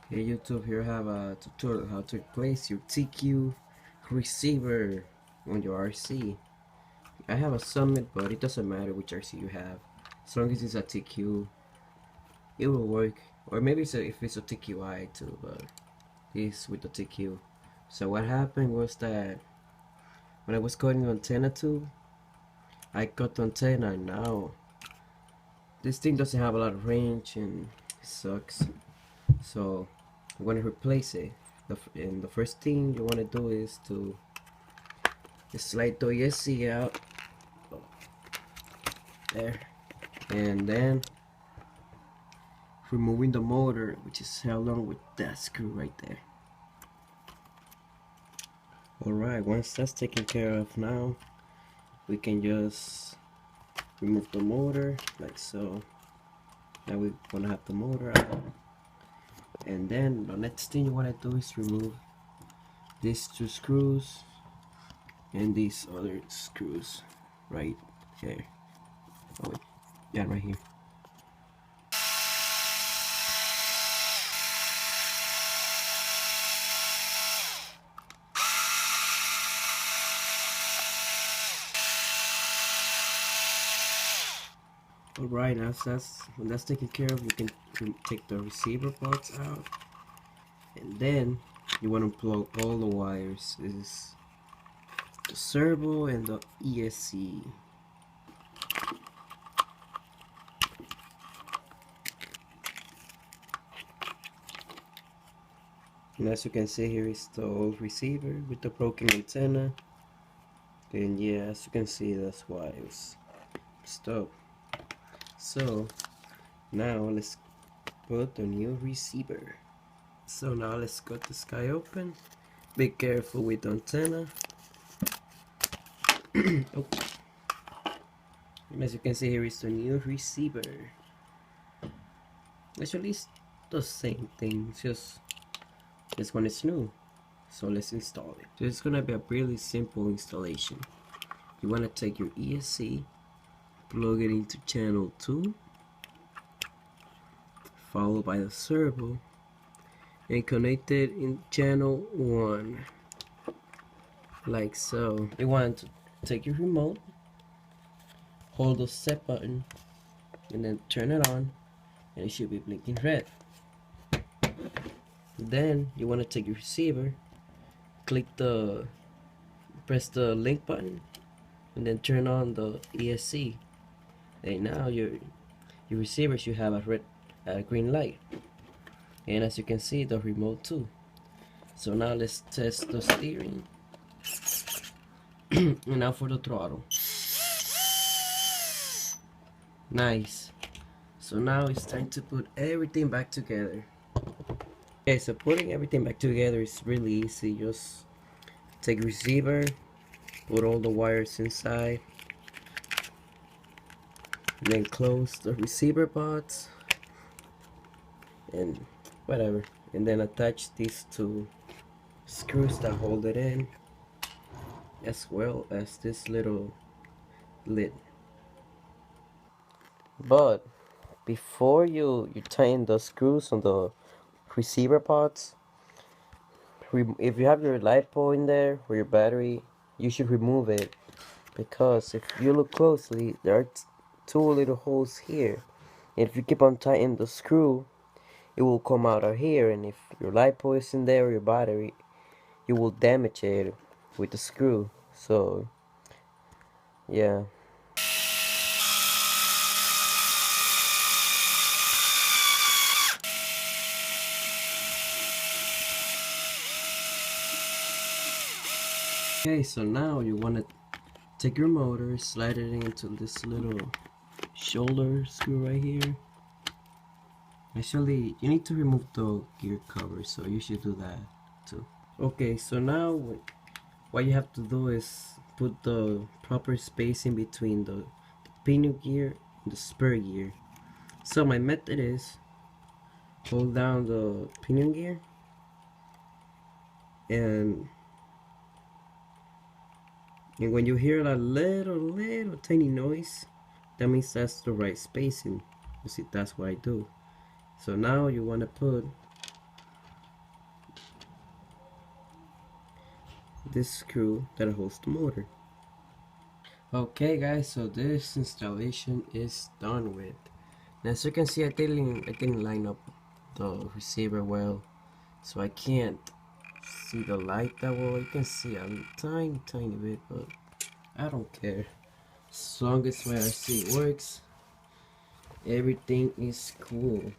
Hey YouTube, here I have a tutorial how to place your TQ receiver on your RC. I have a Summit, but it doesn't matter which RC you have. As long as it's a TQ, it will work. Or maybe if it's a TQI too, but it's with the TQ. So what happened was that when I was cutting the antenna tube, I cut the antenna and now this thing doesn't have a lot of range and it sucks. So I'm gonna replace it. And the first thing you wanna do is to slide the ESC out there, and then removing the motor, which is held on with that screw right there. Alright, once that's taken care of, now we can just remove the motor like so. Now we're gonna have the motor out, and then the next thing you want to do is remove these two screws and these other screws right here. Oh wait, yeah, right here. Alright, when that's taken care of, you can take the receiver parts out, and then you want to plug all the wires. This is the servo and the ESC. And as you can see, here is the old receiver with the broken antenna. And yeah, as you can see, that's why it was stopped. So now let's put the new receiver. So now let's cut this guy open. Be careful with the antenna. Oh. And as you can see, here is the new receiver. Actually, it's the same thing, it's just this one is new. So let's install it. So it's gonna be a really simple installation. You wanna take your ESC, plug it into channel 2, followed by the servo, and connect it in channel 1 like so. You want to take your remote, hold the set button, and then turn it on, and it should be blinking red. Then you want to take your receiver, press the link button, and then turn on the ESC, and now your receiver should have a green light, and as you can see, the remote too. So now let's test the steering. And now for the throttle. Nice. So now it's time to put everything back together. Okay, so putting everything back together is really easy. Just take receiver, put all the wires inside, and then close the receiver pods and whatever, and then attach these two screws that hold it in, as well as this little lid. But before you tighten the screws on the receiver pods, if you have your LiPo in there or your battery, you should remove it, because if you look closely, there are two little holes here. And if you keep on tightening the screw, it will come out of here, and if your LiPo is in there or your battery, you will damage it with the screw. So yeah. Okay, so now you want to take your motor, slide it into this little shoulder screw right here. Actually, you need to remove the gear cover, so you should do that too. Okay, so now what you have to do is put the proper spacing between the pinion gear and the spur gear. So my method is hold down the pinion gear, and when you hear that little tiny noise, that means that's the right spacing. You see, that's what I do. So now you want to put this screw that holds the motor. Okay guys, so this installation is done with. Now, as you can see, I didn't line up the receiver well, so I can't see the light that well. You can see a tiny bit, but I don't care. As long as my RC works, everything is cool.